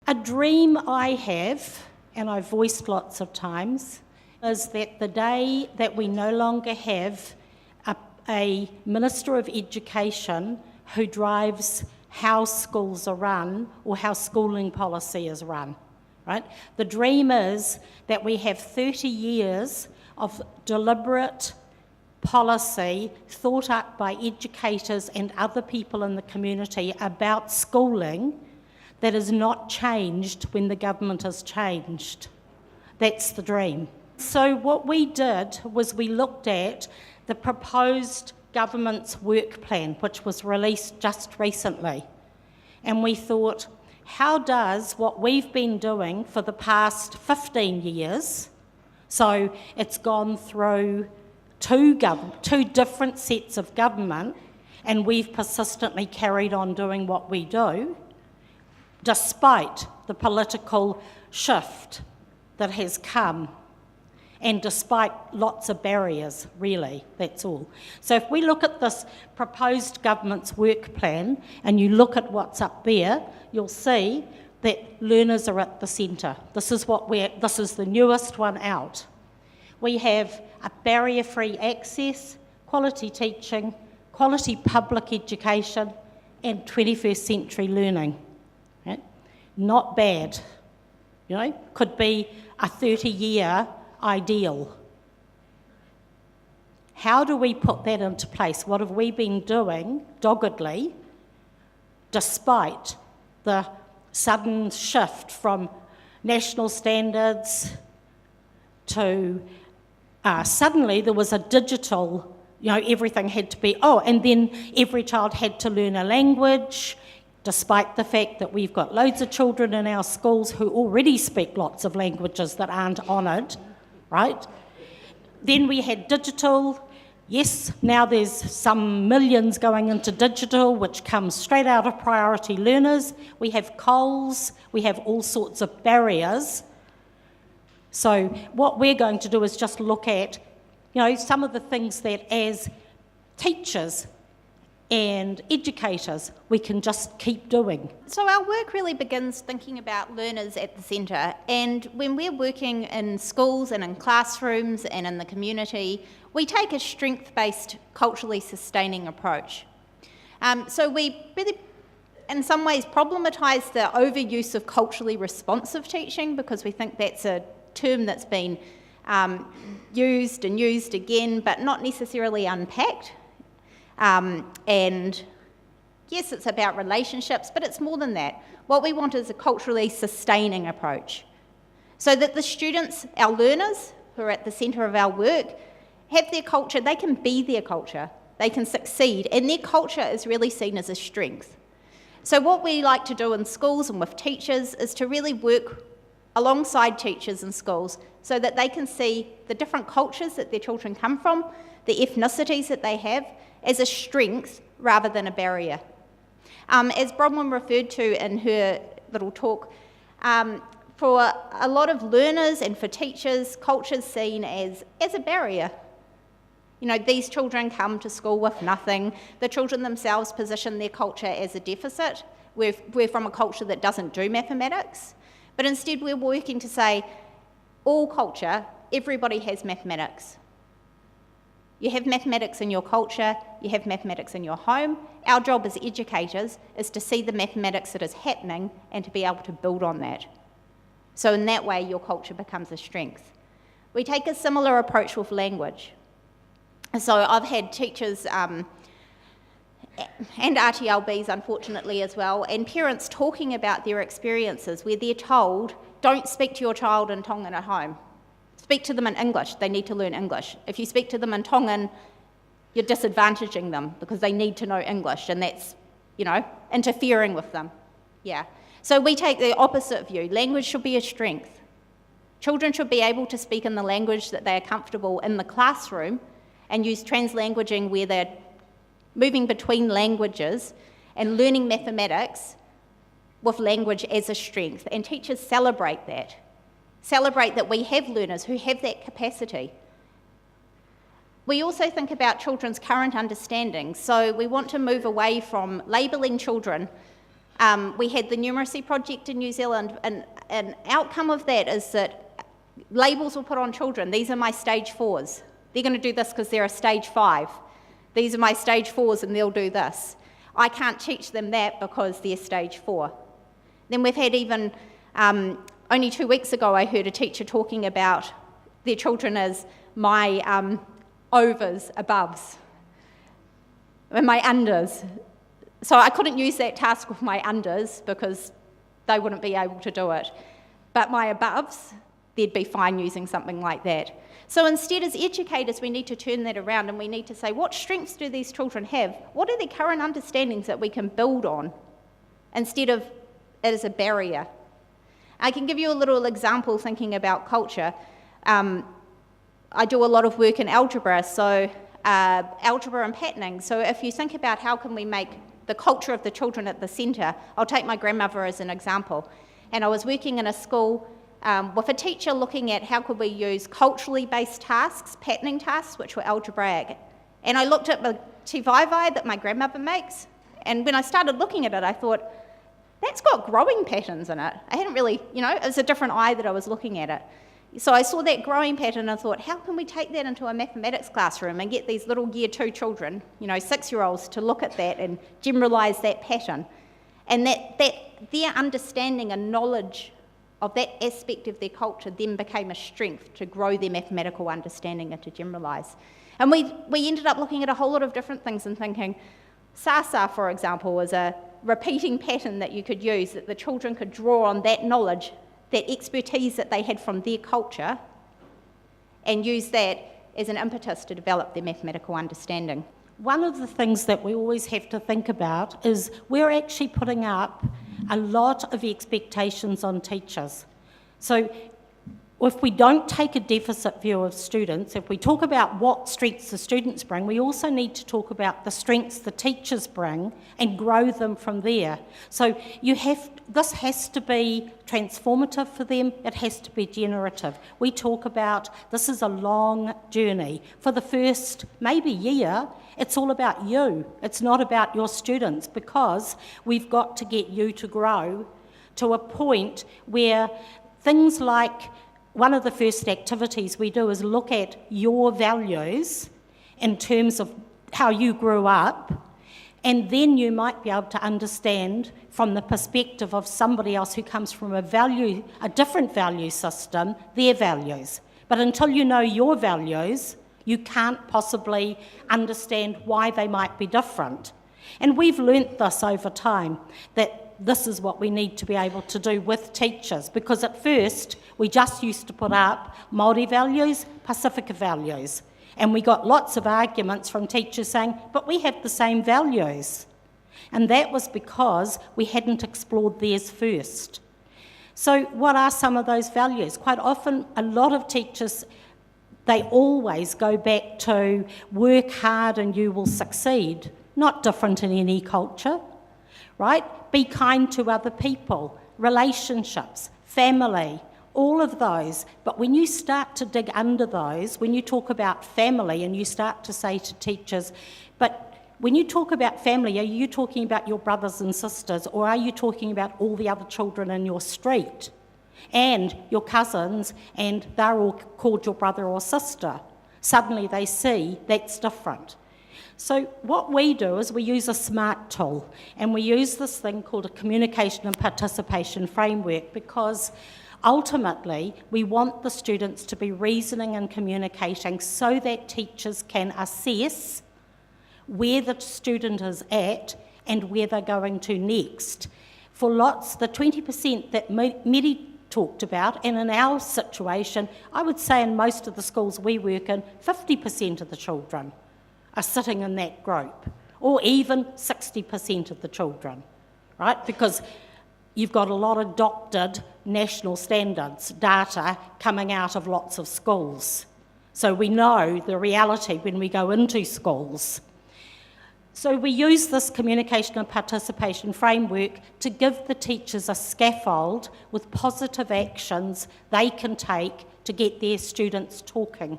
A dream I have, and I've voiced lots of times, is that the day that we no longer have a Minister of Education who drives how schools are run or how schooling policy is run, right? The dream is that we have 30 years of deliberate policy thought up by educators and other people in the community about schooling that is not changed when the government has changed. That's the dream. So what we did was we looked at the proposed government's work plan, which was released just recently. And we thought, how does what we've been doing for the past 15 years, so it's gone through two different sets of government, and we've persistently carried on doing what we do, despite the political shift that has come, and despite lots of barriers, really, that's all. So if we look at this proposed government's work plan, and you look at what's up there, you'll see that learners are at the centre. This is the newest one out. We have a barrier-free access, quality teaching, quality public education, and 21st century learning. Right? Not bad, could be a 30-year ideal. How do we put that into place? What have we been doing doggedly, despite the sudden shift from national standards to suddenly there was a digital, everything had to be, and then every child had to learn a language, despite the fact that we've got loads of children in our schools who already speak lots of languages that aren't honoured, right? Then we had digital. Yes, now there's some millions going into digital, which comes straight out of priority learners. We have Coles, we have all sorts of barriers. So what we're going to do is just look at, some of the things that as teachers and educators we can just keep doing. So our work really begins thinking about learners at the centre, and when we're working in schools and in classrooms and in the community, we take a strength-based, culturally sustaining approach. So we really, in some ways, problematise the overuse of culturally responsive teaching, because we think that's a term that's been used and used again, but not necessarily unpacked. And yes, it's about relationships, but it's more than that. What we want is a culturally sustaining approach, so that the students, our learners, who are at the centre of our work, have their culture, they can be their culture, they can succeed, and their culture is really seen as a strength. So what we like to do in schools and with teachers is to really work alongside teachers in schools so that they can see the different cultures that their children come from, the ethnicities that they have, as a strength rather than a barrier. As Bronwyn referred to in her little talk, for a lot of learners and for teachers, culture's seen as a barrier. These children come to school with nothing. The children themselves position their culture as a deficit. We're from a culture that doesn't do mathematics, but instead we're working to say, all culture, everybody has mathematics. You have mathematics in your culture, you have mathematics in your home. Our job as educators is to see the mathematics that is happening and to be able to build on that. So in that way, your culture becomes a strength. We take a similar approach with language. So I've had teachers and RTLBs, unfortunately, as well, and parents talking about their experiences where they're told, don't speak to your child in Tongan at home. Speak to them in English. They need to learn English. If you speak to them in Tongan, you're disadvantaging them because they need to know English, and that's, interfering with them. Yeah. So we take the opposite view. Language should be a strength. Children should be able to speak in the language that they are comfortable in the classroom and use translanguaging where they're moving between languages and learning mathematics with language as a strength. And teachers celebrate that. Celebrate that we have learners who have that capacity. We also think about children's current understanding. So we want to move away from labelling children We had the numeracy project in New Zealand, and an outcome of that is that labels were put on children. These are my stage 4s. They're going to do this because they're a stage 5. These are my stage 4s and they'll do this. I can't teach them that because they're stage 4. Then we've had even, only 2 weeks ago, I heard a teacher talking about their children as my overs, aboves, and my unders. So I couldn't use that task with my unders because they wouldn't be able to do it. But my aboves, they'd be fine using something like that. So instead, as educators, we need to turn that around and we need to say, what strengths do these children have? What are their current understandings that we can build on instead of it as a barrier? I can give you a little example thinking about culture. I do a lot of work in algebra, so algebra and patterning. So if you think about how can we make the culture of the children at the centre, I'll take my grandmother as an example. And I was working in a school with a teacher looking at how could we use culturally based tasks, patterning tasks, which were algebraic. And I looked at the te vai that my grandmother makes, and when I started looking at it, I thought, that's got growing patterns in it. I hadn't really, it was a different eye that I was looking at it. So I saw that growing pattern and I thought, how can we take that into a mathematics classroom and get these little year 2 children, 6-year-olds, to look at that and generalise that pattern. And that their understanding and knowledge of that aspect of their culture then became a strength to grow their mathematical understanding and to generalise. And we ended up looking at a whole lot of different things and thinking, Sasa, for example, was a repeating pattern that you could use, that the children could draw on that knowledge, that expertise that they had from their culture, and use that as an impetus to develop their mathematical understanding. One of the things that we always have to think about is we're actually putting up a lot of expectations on teachers. So if we don't take a deficit view of students, if we talk about what strengths the students bring, we also need to talk about the strengths the teachers bring and grow them from there. So this has to be transformative for them, it has to be generative. We talk about this is a long journey. For the first maybe year, it's all about you. It's not about your students, because we've got to get you to grow to a point where things like one of the first activities we do is look at your values in terms of how you grew up, and then you might be able to understand from the perspective of somebody else who comes from a different value system, their values. But until you know your values, you can't possibly understand why they might be different. And we've learnt this over time, that this is what we need to be able to do with teachers, because at first we just used to put up Māori values, Pasifika values, and we got lots of arguments from teachers saying, but we have the same values. And that was because we hadn't explored theirs first. So what are some of those values? Quite often, a lot of teachers, they always go back to work hard and you will succeed. Not different in any culture, right? Be kind to other people, relationships, family, all of those. But when you start to dig under those, when you talk about family and you start to say to teachers, but when you talk about family, are you talking about your brothers and sisters, or are you talking about all the other children in your street and your cousins, and they're all called your brother or sister? Suddenly they see that's different. So what we do is we use a SMART tool, and we use this thing called a communication and participation framework, because ultimately we want the students to be reasoning and communicating so that teachers can assess where the student is at and where they're going to next. For lots, the 20% that Mary talked about, and in our situation, I would say in most of the schools we work in, 50% of the children are sitting in that group, or even 60% of the children, right? Because you've got a lot of adopted national standards data coming out of lots of schools. So we know the reality when we go into schools. So we use this communication and participation framework to give the teachers a scaffold with positive actions they can take to get their students talking,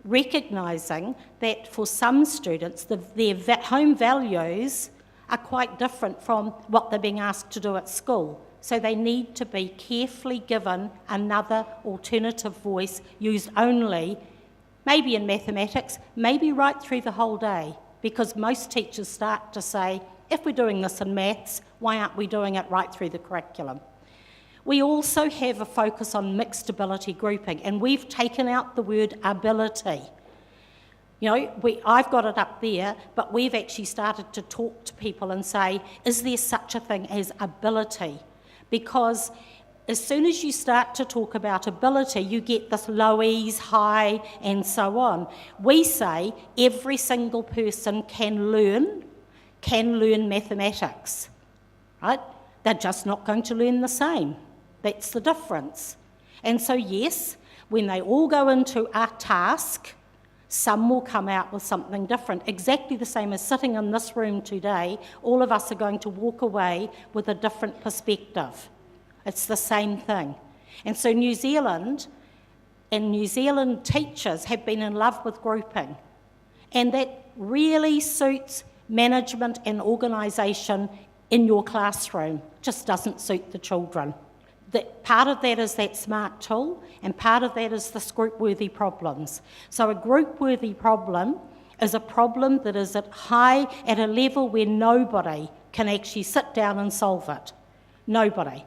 recognising that for some students, their home values are quite different from what they're being asked to do at school. So they need to be carefully given another alternative voice used only, maybe in mathematics, maybe right through the whole day, because most teachers start to say, if we're doing this in maths, why aren't we doing it right through the curriculum? We also have a focus on mixed ability grouping, and we've taken out the word ability. You know, I've got it up there, but we've actually started to talk to people and say, is there such a thing as ability? Because as soon as you start to talk about ability, you get this lowies, high, and so on. We say every single person can learn mathematics, right? They're just not going to learn the same. That's the difference. And so yes, when they all go into a task, some will come out with something different. Exactly the same as sitting in this room today, all of us are going to walk away with a different perspective. It's the same thing. And so New Zealand teachers have been in love with grouping. And that really suits management and organisation in your classroom. Just doesn't suit the children. Part of that is that SMART tool, and part of that is this group-worthy problems. So a group-worthy problem is a problem that is at a level where nobody can actually sit down and solve it. Nobody.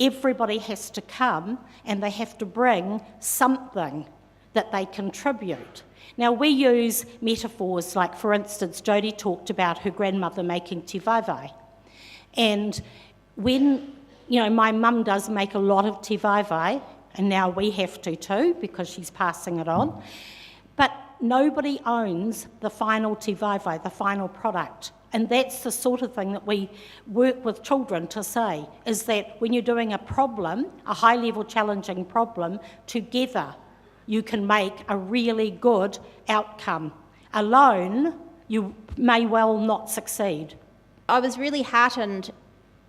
Everybody has to come and they have to bring something that they contribute. Now, we use metaphors like, for instance, Jodie talked about her grandmother making te vaivai. And when, my mum does make a lot of te vaivai, and now we have to too, because she's passing it on. But nobody owns the final te vaivai, the final product. And that's the sort of thing that we work with children to say, is that when you're doing a problem, a high-level challenging problem, together you can make a really good outcome. Alone, you may well not succeed. I was really heartened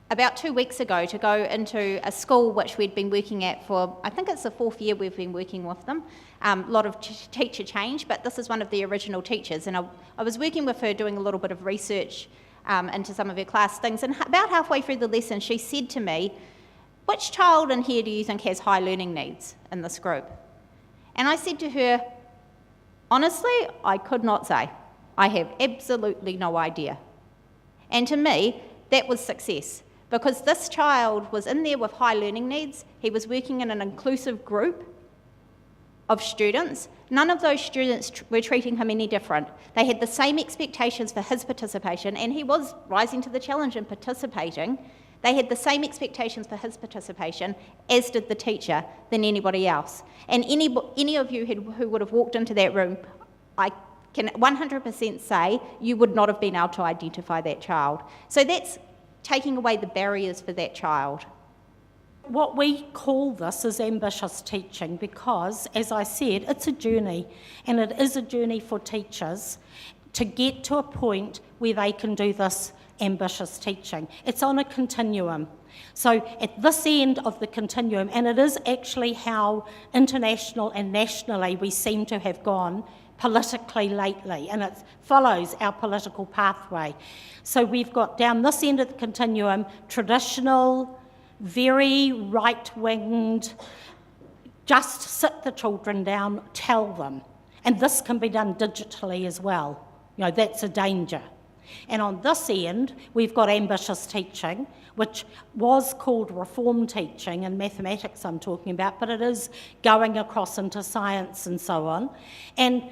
about 2 weeks ago to go into a school which we'd been working at for, I think it's the 4th year we've been working with them. A lot of teacher change, but this is one of the original teachers, and I was working with her doing a little bit of research into some of her class things, and about halfway through the lesson she said to me, which child in here do you think has high learning needs in this group? And I said to her, honestly, I could not say. I have absolutely no idea. And to me, that was success. Because this child was in there with high learning needs, he was working in an inclusive group of students. None of those students were treating him any different. They had the same expectations for his participation, and he was rising to the challenge and participating. They had the same expectations for his participation, as did the teacher, than anybody else. And any of you who would have walked into that room, I can 100% say you would not have been able to identify that child. So that's taking away the barriers for that child. What we call this is ambitious teaching because, as I said, it's a journey, and it is a journey for teachers to get to a point where they can do this ambitious teaching. It's on a continuum. So at this end of the continuum, and it is actually how international and nationally we seem to have gone politically lately, and it follows our political pathway. So we've got down this end of the continuum, traditional, very right-winged, just sit the children down, tell them. And this can be done digitally as well. That's a danger. And on this end, we've got ambitious teaching, which was called reform teaching in mathematics I'm talking about, but it is going across into science and so on. And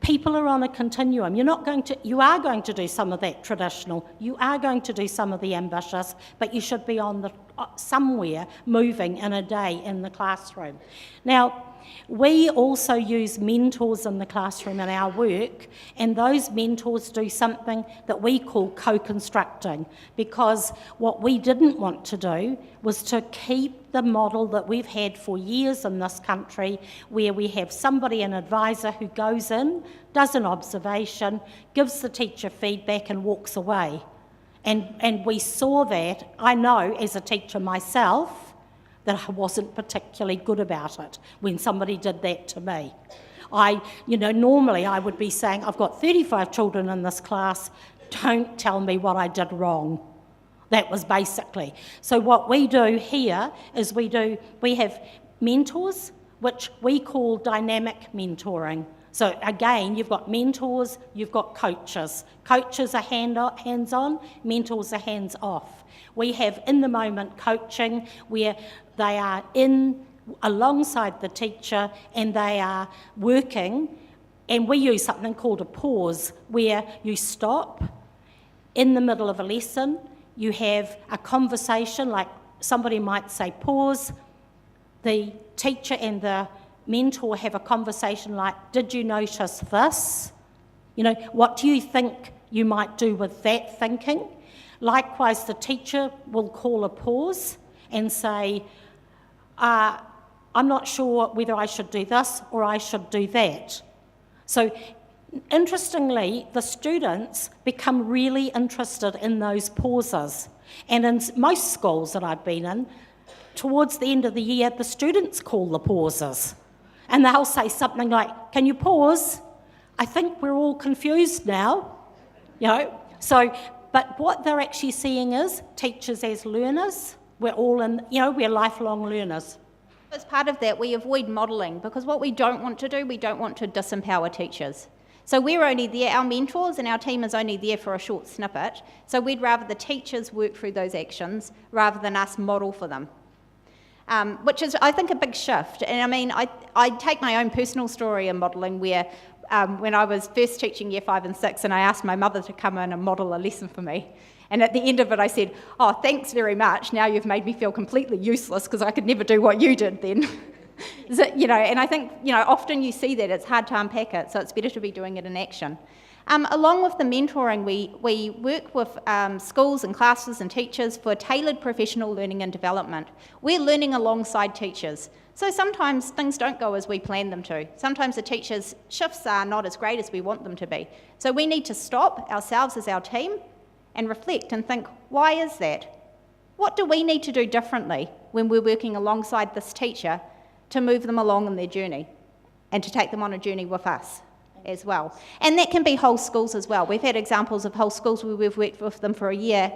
people are on a continuum. You are going to do some of that traditional, you are going to do some of the ambitious, but you should be on somewhere moving in a day in the classroom. Now, we also use mentors in the classroom in our work, and those mentors do something that we call co-constructing, because what we didn't want to do was to keep the model that we've had for years in this country, where we have somebody, an advisor, who goes in, does an observation, gives the teacher feedback and walks away. And we saw that, I know as a teacher myself, that I wasn't particularly good about it when somebody did that to me. Normally I would be saying, I've got 35 children in this class, don't tell me what I did wrong. That was basically. So what we do here is we have mentors, which we call dynamic mentoring. So again, you've got mentors, you've got coaches. Coaches are hands-on, mentors are hands-off. We have in-the-moment coaching where they are in alongside the teacher and they are working, and we use something called a pause, where you stop in the middle of a lesson, you have a conversation, like somebody might say pause, the teacher and the mentor have a conversation like, did you notice this? You know, what do you think you might do with that thinking? Likewise, the teacher will call a pause and say, I'm not sure whether I should do this or I should do that. So, interestingly, the students become really interested in those pauses. And in most schools that I've been in, towards the end of the year, the students call the pauses. And they'll say something like, can you pause? I think we're all confused now. You know, so, but what they're actually seeing is teachers as learners. We're all in, you know, we're lifelong learners. As part of that, we avoid modelling, because what we don't want to do, we don't want to disempower teachers. So we're only there, our mentors and our team is only there for a short snippet, so we'd rather the teachers work through those actions rather than us model for them. Which is, I think, a big shift. And I mean, I take my own personal story in modelling where when I was first teaching year 5 and 6 and I asked my mother to come in and model a lesson for me. And at the end of it I said, oh, thanks very much, now you've made me feel completely useless because I could never do what you did then. So, you know, and I think, you know, often you see that, it's hard to unpack it, so it's better to be doing it in action. Along with the mentoring, we work with schools and classes and teachers for tailored professional learning and development. We're learning alongside teachers. So sometimes things don't go as we plan them to. Sometimes the teachers' shifts are not as great as we want them to be. So we need to stop ourselves as our team and reflect and think, why is that? What do we need to do differently when we're working alongside this teacher to move them along in their journey and to take them on a journey with us as well? And that can be whole schools as well. We've had examples of whole schools where we've worked with them for a year.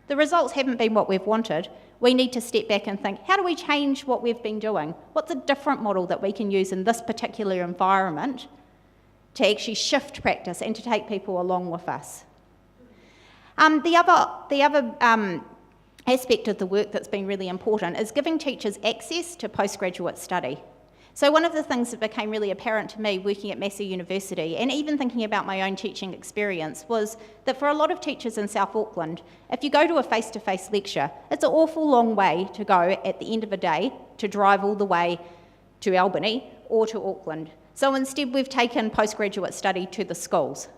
The results haven't been what we've wanted. We need to step back and think, how do we change what we've been doing? What's a different model that we can use in this particular environment to actually shift practice and to take people along with us? The other aspect of the work that's been really important is giving teachers access to postgraduate study. So one of the things that became really apparent to me working at Massey University, and even thinking about my own teaching experience, was that for a lot of teachers in South Auckland, if you go to a face-to-face lecture, it's an awful long way to go at the end of a day to drive all the way to Albany or to Auckland. So instead we've taken postgraduate study to the schools.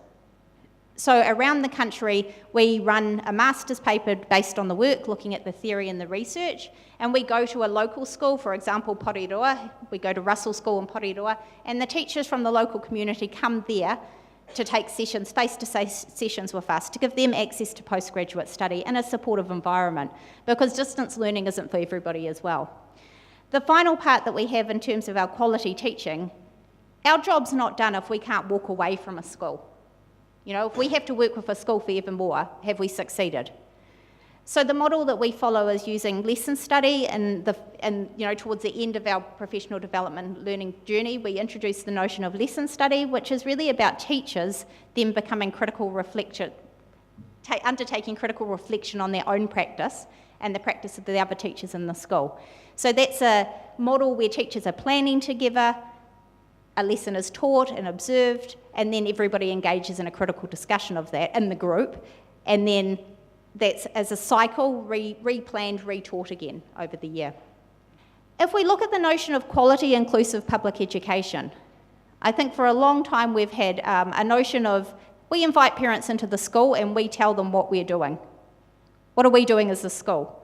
So around the country, we run a master's paper based on the work, looking at the theory and the research, and we go to a local school, for example, Porirua. We go to Russell School in Porirua, and the teachers from the local community come there to take sessions, face-to-face sessions with us, to give them access to postgraduate study in a supportive environment, because distance learning isn't for everybody as well. The final part that we have in terms of our quality teaching, our job's not done if we can't walk away from a school. You know, if we have to work with a school forevermore, have we succeeded? So the model that we follow is using lesson study, and you know, towards the end of our professional development learning journey, we introduce the notion of lesson study, which is really about teachers then becoming critical reflection, undertaking critical reflection on their own practice and the practice of the other teachers in the school. So that's a model where teachers are planning together, a lesson is taught and observed, and then everybody engages in a critical discussion of that in the group, and then that's as a cycle, replanned, retaught again over the year. If we look at the notion of quality inclusive public education, I think for a long time we've had a notion of, we invite parents into the school and we tell them what we're doing. What are we doing as a school?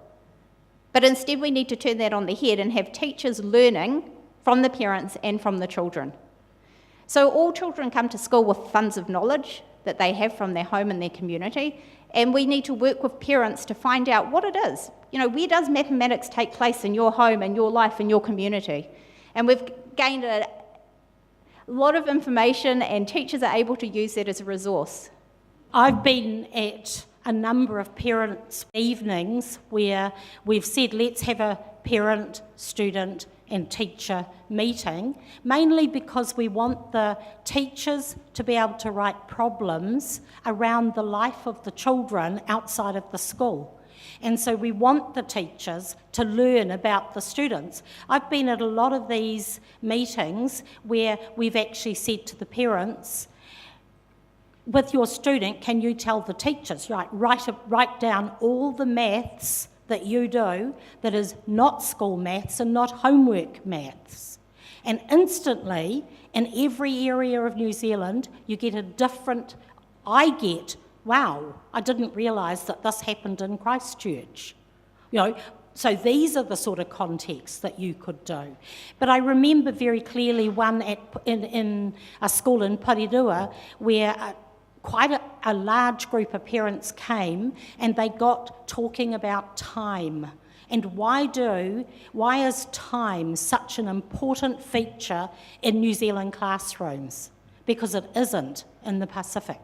But instead we need to turn that on the head and have teachers learning from the parents and from the children. So all children come to school with funds of knowledge that they have from their home and their community, and we need to work with parents to find out what it is. You know, where does mathematics take place in your home and your life and your community? And we've gained a lot of information, and teachers are able to use that as a resource. I've been at a number of parents' evenings where we've said, let's have a parent, student and teacher meeting, mainly because we want the teachers to be able to write problems around the life of the children outside of the school. And so we want the teachers to learn about the students. I've been at a lot of these meetings where we've actually said to the parents, with your student, can you tell the teachers, write down all the maths that you do that is not school maths and not homework maths. And instantly, in every area of New Zealand, you get a different, wow, I didn't realise that this happened in Christchurch. So these are the sort of contexts that you could do. But I remember very clearly one in a school in Parirua where quite a large group of parents came and they got talking about time. And why is time such an important feature in New Zealand classrooms? Because it isn't in the Pacific.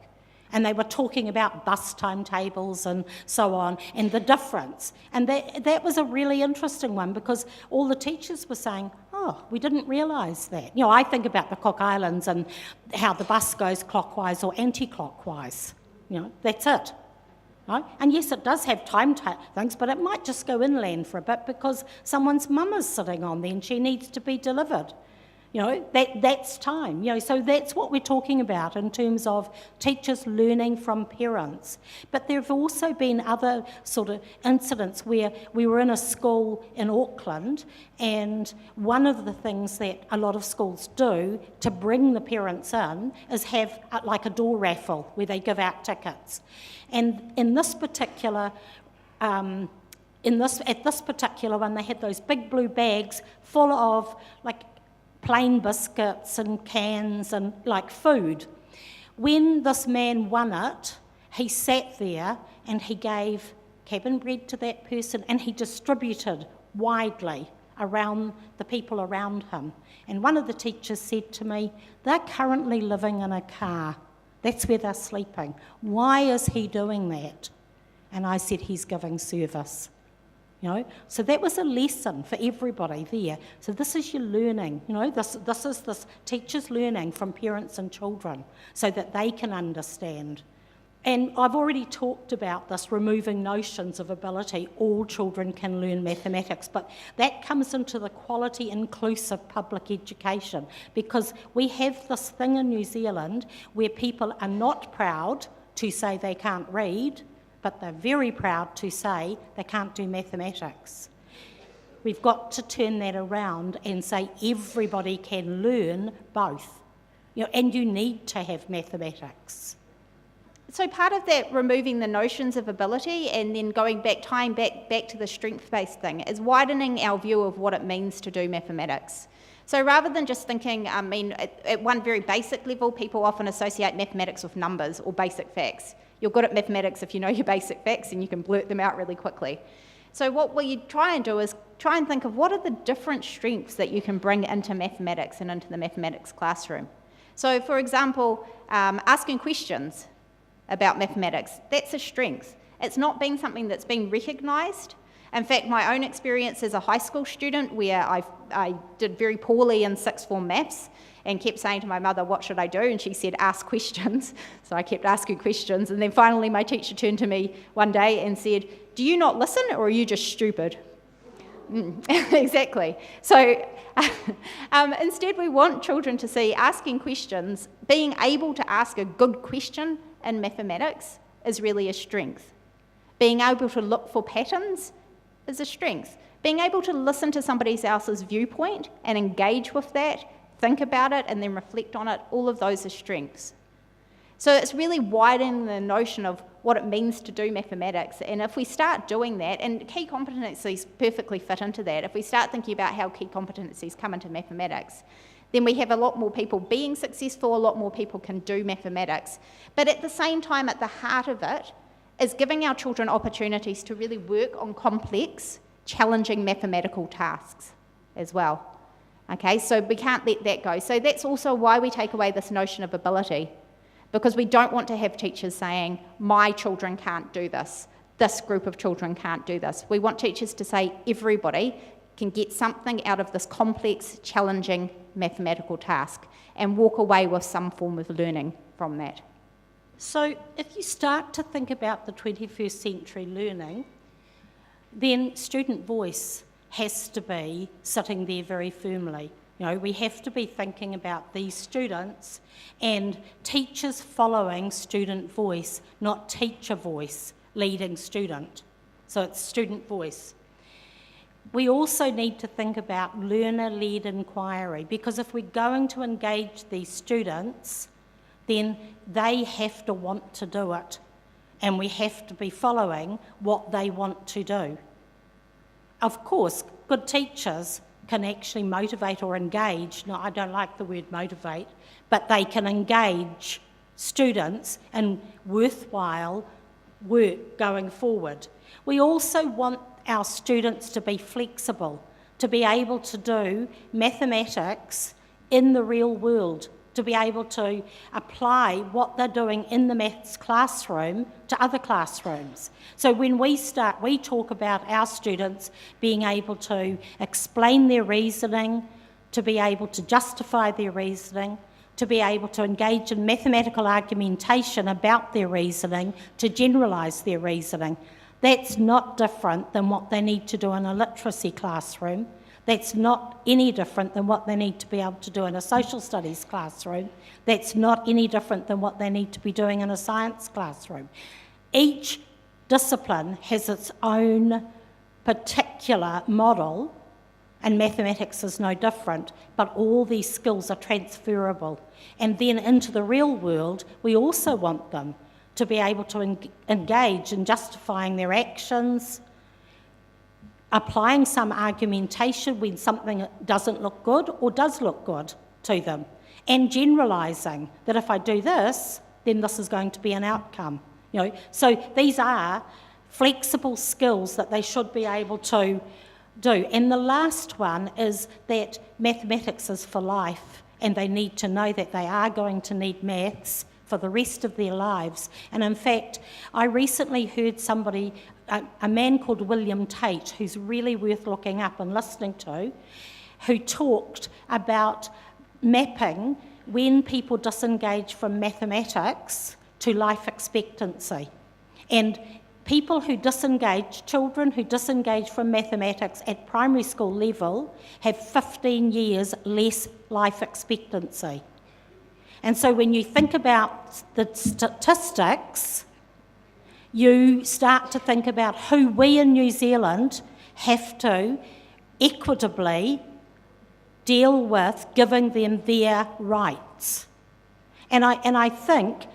And they were talking about bus timetables and so on, and the difference. And that was a really interesting one, because all the teachers were saying, oh, we didn't realise that. I think about the Cook Islands and how the bus goes clockwise or anti-clockwise. That's it. Right? And yes, it does have time things, but it might just go inland for a bit because someone's mum is sitting on there and she needs to be delivered. That's time. So that's what we're talking about in terms of teachers learning from parents. But there have also been other sort of incidents where we were in a school in Auckland, and one of the things that a lot of schools do to bring the parents in is have like a door raffle where they give out tickets. And in this particular at this particular one, they had those big blue bags full of plain biscuits and cans and food. When this man won it, he sat there and he gave cabin bread to that person and he distributed widely around the people around him. And one of the teachers said to me, they're currently living in a car. That's where they're sleeping. Why is he doing that? And I said, he's giving service. So that was a lesson for everybody there. So this is your learning, this is this teachers learning from parents and children so that they can understand. And I've already talked about this, removing notions of ability. All children can learn mathematics, but that comes into the quality inclusive public education, because we have this thing in New Zealand where people are not proud to say they can't read, but they're very proud to say they can't do mathematics. We've got to turn that around and say everybody can learn both, and you need to have mathematics. So part of that, removing the notions of ability and then tying back to the strength-based thing, is widening our view of what it means to do mathematics. So rather than just thinking, at one very basic level, people often associate mathematics with numbers or basic facts. You're good at mathematics if you know your basic facts and you can blurt them out really quickly. So what we try and do is try and think of what are the different strengths that you can bring into mathematics and into the mathematics classroom. So for example, asking questions about mathematics, that's a strength. It's not being something that's being recognised. In fact, my own experience as a high school student, where I did very poorly in sixth form maths and kept saying to my mother, what should I do? And she said, ask questions. So I kept asking questions. And then finally my teacher turned to me one day and said, do you not listen or are you just stupid? Exactly. So instead we want children to see asking questions, being able to ask a good question in mathematics is really a strength. Being able to look for patterns is a strength. Being able to listen to somebody else's viewpoint and engage with that, think about it and then reflect on it, all of those are strengths. So it's really widening the notion of what it means to do mathematics. And if we start doing that, and key competencies perfectly fit into that, if we start thinking about how key competencies come into mathematics, then we have a lot more people being successful, a lot more people can do mathematics. But at the same time, at the heart of it, is giving our children opportunities to really work on complex, challenging mathematical tasks as well. Okay, so we can't let that go. So that's also why we take away this notion of ability. because we don't want to have teachers saying, my children can't do this, this group of children can't do this. We want teachers to say everybody can get something out of this complex, challenging mathematical task and walk away with some form of learning from that. So if you start to think about the 21st century learning, then student voice has to be sitting there very firmly. You know, we have to be thinking about these students and teachers following student voice, not teacher voice leading student. So it's student voice. We also need to think about learner-led inquiry, because if we're going to engage these students, then they have to want to do it, and we have to be following what they want to do. Of course, good teachers can actually motivate or engage. No, I don't like the word motivate, but they can engage students in worthwhile work going forward. We also want our students to be flexible, to be able to do mathematics in the real world, to be able to apply what they're doing in the maths classroom to other classrooms. So when we talk about our students being able to explain their reasoning, to be able to justify their reasoning, to be able to engage in mathematical argumentation about their reasoning, to generalise their reasoning. That's not different than what they need to do in a literacy classroom. That's not any different than what they need to be able to do in a social studies classroom. That's not any different than what they need to be doing in a science classroom. Each discipline has its own particular model, and mathematics is no different, but all these skills are transferable. And then into the real world, we also want them to be able to engage in justifying their actions, applying some argumentation when something doesn't look good or does look good to them, and generalising that if I do this, then this is going to be an outcome. You know, so these are flexible skills that they should be able to do. And the last one is that mathematics is for life, and they need to know that they are going to need maths for the rest of their lives. And in fact, I recently heard somebody, a man called William Tate, who's really worth looking up and listening to, who talked about mapping when people disengage from mathematics to life expectancy. And people who disengage, children who disengage from mathematics at primary school level have 15 years less life expectancy. And so when you think about the statistics, you start to think about who we in New Zealand have to equitably deal with, giving them their rights. And I think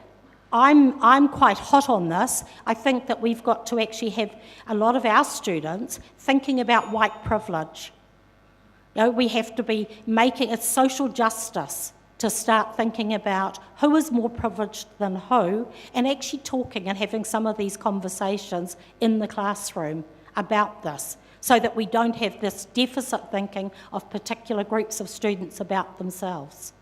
I'm quite hot on this. I think that we've got to actually have a lot of our students thinking about white privilege. You know, we have to be making it social justice to start thinking about who is more privileged than who, and actually talking and having some of these conversations in the classroom about this, so that we don't have this deficit thinking of particular groups of students about themselves.